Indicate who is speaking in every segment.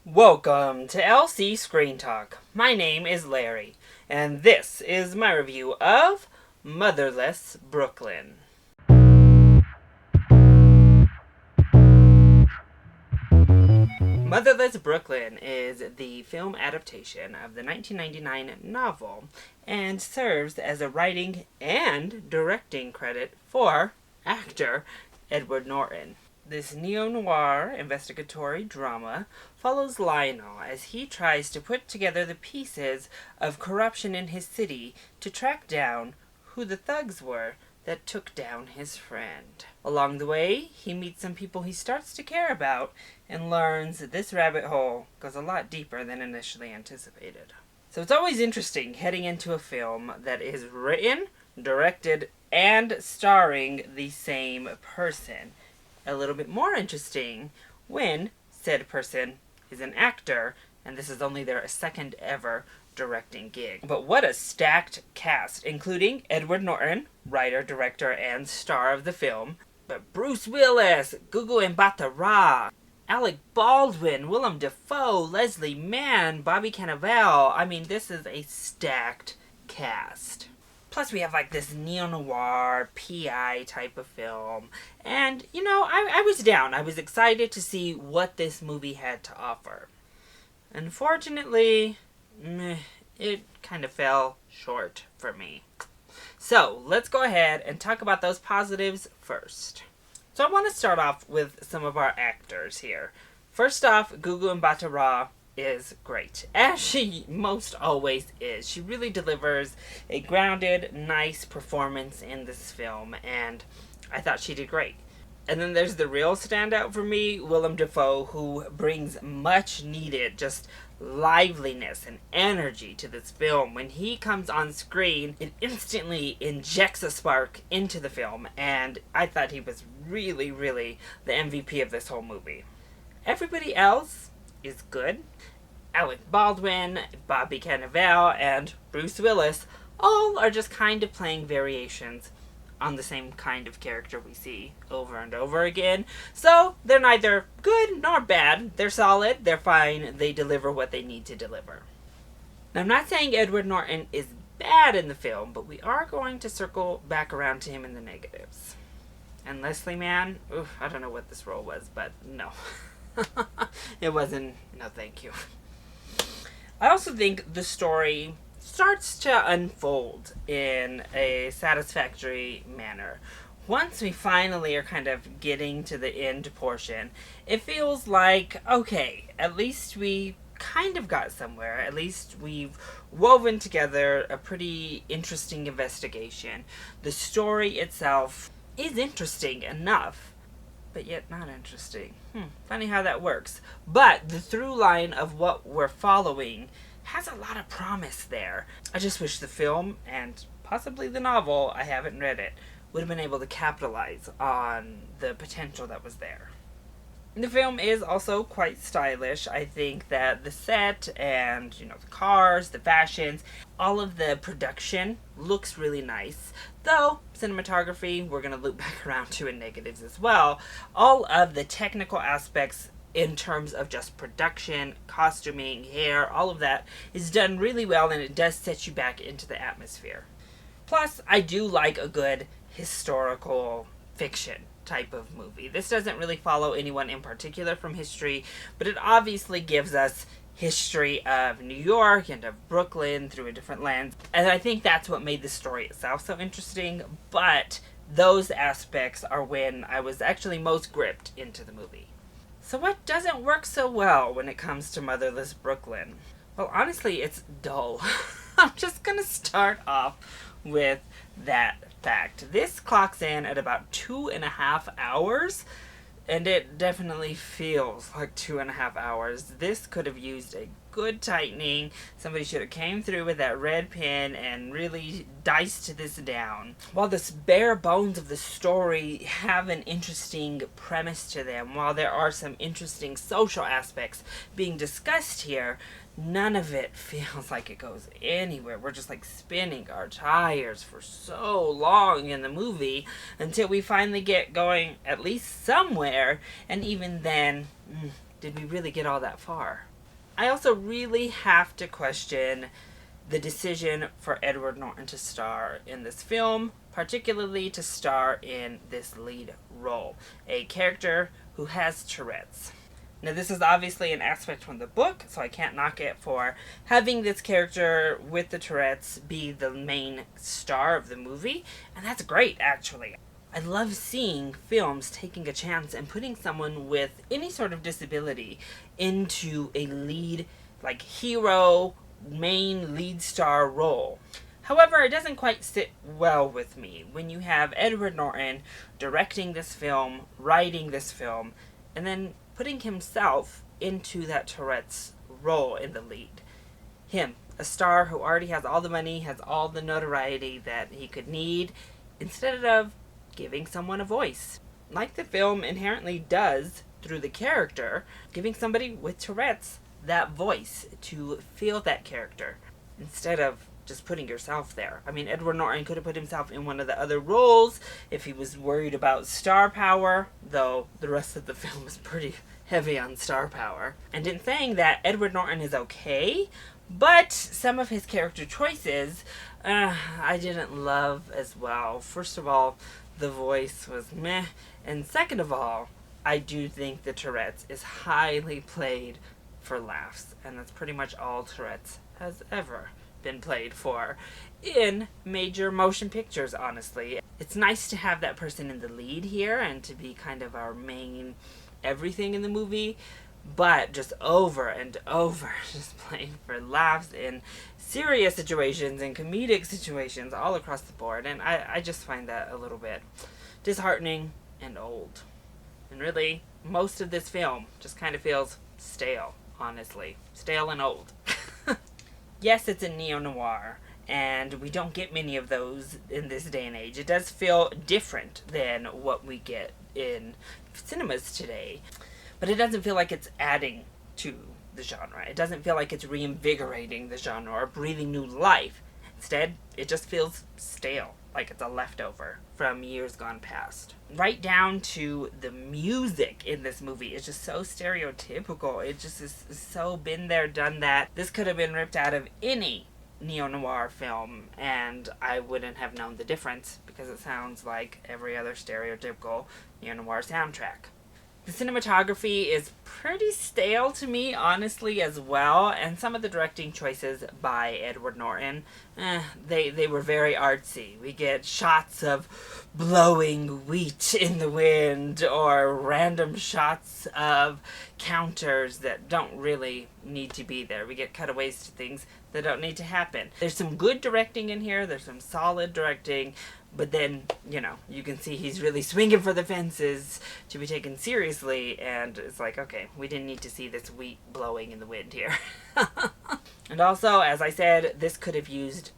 Speaker 1: Welcome to LC Screen Talk. My name is Larry, and this is my review of Motherless Brooklyn. Motherless Brooklyn is the film adaptation of the 1999 novel and serves as a writing and directing credit for actor Edward Norton. This neo-noir investigatory drama follows Lionel as he tries to put together the pieces of corruption in his city to track down who the thugs were that took down his friend. Along the way, he meets some people he starts to care about and learns that this rabbit hole goes a lot deeper than initially anticipated. So it's always interesting heading into a film that is written, directed, and starring the same person. A little bit more interesting when said person is an actor, and this is only their second ever directing gig. But what a stacked cast, including Edward Norton, writer, director, and star of the film, but Bruce Willis, Gugu mbatha-raw, Alec Baldwin, Willem Dafoe, Leslie Mann, Bobby Cannavale. I mean, this is a stacked cast. Plus, we have this neo-noir, PI type of film. And, I was down. I was excited to see what this movie had to offer. Unfortunately, it kind of fell short for me. So, let's go ahead and talk about those positives first. So, I want to start off with some of our actors here. First off, Gugu mbatha-raw is great, as she most always is. She really delivers a grounded, nice performance in this film, and I thought she did great. And then there's the real standout for me, Willem Dafoe, who brings much needed just liveliness and energy to this film. When he comes on screen, it instantly injects a spark into the film, and I thought he was really, really the MVP of this whole movie. Everybody else is good. Alec Baldwin, Bobby Cannavale, and Bruce Willis all are just kind of playing variations on the same kind of character we see over and over again. So, they're neither good nor bad. They're solid, they're fine, they deliver what they need to deliver. Now, I'm not saying Edward Norton is bad in the film, but we are going to circle back around to him in the negatives. And Leslie Mann, I don't know what this role was, but no. It wasn't, no thank you. I also think the story starts to unfold in a satisfactory manner. Once we finally are kind of getting to the end portion, it feels like, okay, at least we kind of got somewhere. At least we've woven together a pretty interesting investigation. The story itself is interesting enough, but yet not interesting. Funny how that works. But the through line of what we're following has a lot of promise there. I just wish the film, and possibly the novel, I haven't read it, would have been able to capitalize on the potential that was there. The film is also quite stylish. I think that the set and, the cars, the fashions, all of the production looks really nice. Though, cinematography, we're going to loop back around to in negatives as well. All of the technical aspects in terms of just production, costuming, hair, all of that is done really well, and it does set you back into the atmosphere. Plus, I do like a good historical fiction type of movie. This doesn't really follow anyone in particular from history, but it obviously gives us history of New York and of Brooklyn through a different lens. And I think that's what made the story itself so interesting, but those aspects are when I was actually most gripped into the movie. So what doesn't work so well when it comes to Motherless Brooklyn? Well, honestly, it's dull. I'm just gonna start off with that fact. This clocks in at about 2.5 hours, and it definitely feels like 2.5 hours. This could have used a good tightening. Somebody should have came through with that red pen and really diced this down. While the bare bones of the story have an interesting premise to them, while there are some interesting social aspects being discussed here, none of it feels like it goes anywhere. We're just spinning our tires for so long in the movie until we finally get going at least somewhere, and even then, did we really get all that far? I also really have to question the decision for Edward Norton to star in this film, particularly to star in this lead role, a character who has Tourette's. Now, this is obviously an aspect from the book, so I can't knock it for having this character with the Tourette's be the main star of the movie, and that's great, actually. I love seeing films taking a chance and putting someone with any sort of disability into a lead, like, hero, main lead star role. However, it doesn't quite sit well with me when you have Edward Norton directing this film, writing this film, and then putting himself into that Tourette's role in the lead. Him, a star who already has all the money, has all the notoriety that he could need, instead of giving someone a voice. Like the film inherently does through the character, giving somebody with Tourette's that voice to feel that character, instead of just putting yourself there. I mean, Edward Norton could have put himself in one of the other roles if he was worried about star power, though the rest of the film is pretty heavy on star power. And in saying that, Edward Norton is okay, but some of his character choices I didn't love as well. First of all, the voice was meh, and second of all, I do think the Tourette's is highly played for laughs, and that's pretty much all Tourette's has ever been played for in major motion pictures, honestly. It's nice to have that person in the lead here and to be kind of our main everything in the movie, but just over and over, just playing for laughs in serious situations and comedic situations all across the board, and I just find that a little bit disheartening and old. And really, most of this film just kind of feels stale, honestly. Stale and old. Yes, it's a neo-noir, and we don't get many of those in this day and age. It does feel different than what we get in cinemas today, but it doesn't feel like it's adding to the genre. It doesn't feel like it's reinvigorating the genre or breathing new life. Instead, it just feels stale, like it's a leftover from years gone past. Right down to the music in this movie is just so stereotypical. It just is so been there, done that. This could have been ripped out of any neo-noir film, and I wouldn't have known the difference, because it sounds like every other stereotypical neo-noir soundtrack. The cinematography is pretty stale to me, honestly, as well, and some of the directing choices by Edward Norton, they were very artsy. We get shots of blowing wheat in the wind, or random shots of counters that don't really need to be there. We get cutaways to things that don't need to happen. There's some good directing in here, there's some solid directing, but then, you can see he's really swinging for the fences to be taken seriously, and it's like, okay, we didn't need to see this wheat blowing in the wind here. And also, as I said, this could have used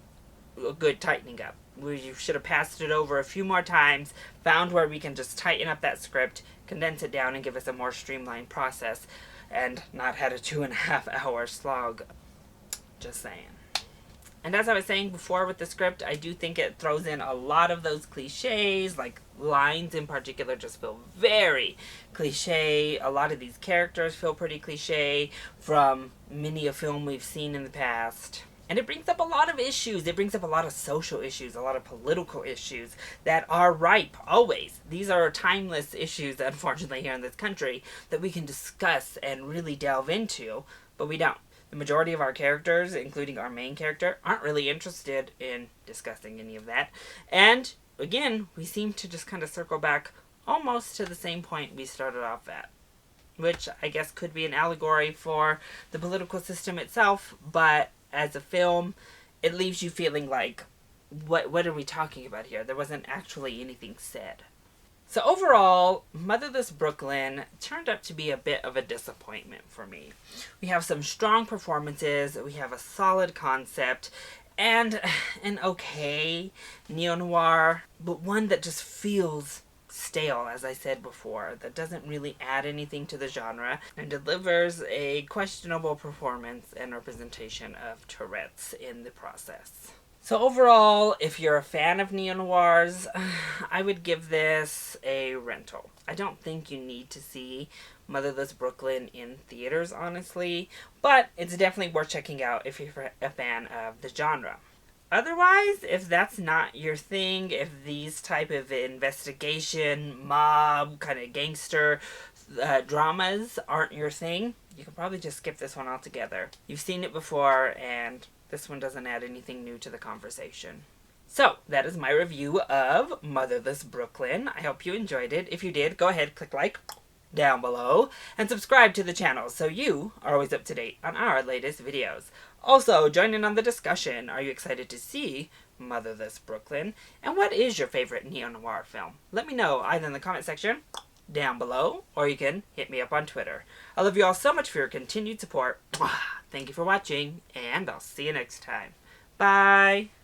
Speaker 1: a good tightening up. We should have passed it over a few more times, found where we can just tighten up that script, condense it down, and give us a more streamlined process, and not had a 2.5 hour slog. Just saying. And as I was saying before with the script, I do think it throws in a lot of those cliches, like lines in particular just feel very cliche. A lot of these characters feel pretty cliche from many a film we've seen in the past. And it brings up a lot of issues. It brings up a lot of social issues, a lot of political issues that are ripe, always. These are timeless issues, unfortunately, here in this country that we can discuss and really delve into, but we don't. The majority of our characters, including our main character, aren't really interested in discussing any of that. And, again, we seem to just kind of circle back almost to the same point we started off at, which I guess could be an allegory for the political system itself, but as a film, it leaves you feeling like, what are we talking about here? There wasn't actually anything said. So overall, Motherless Brooklyn turned out to be a bit of a disappointment for me. We have some strong performances, we have a solid concept, and an okay neo-noir, but one that just feels stale, as I said before, that doesn't really add anything to the genre, and delivers a questionable performance and representation of Tourette's in the process. So overall, if you're a fan of neo-noirs, I would give this a rental. I don't think you need to see Motherless Brooklyn in theaters, honestly, but it's definitely worth checking out if you're a fan of the genre. Otherwise, if that's not your thing, if these type of investigation, mob, kind of gangster dramas aren't your thing, you can probably just skip this one altogether. You've seen it before, and this one doesn't add anything new to the conversation. So, that is my review of Motherless Brooklyn. I hope you enjoyed it. If you did, go ahead, click like down below, and subscribe to the channel so you are always up to date on our latest videos. Also, join in on the discussion. Are you excited to see Motherless Brooklyn? And what is your favorite neo-noir film? Let me know either in the comment section down below, or you can hit me up on Twitter. I love you all so much for your continued support. Thank you for watching, and I'll see you next time. Bye!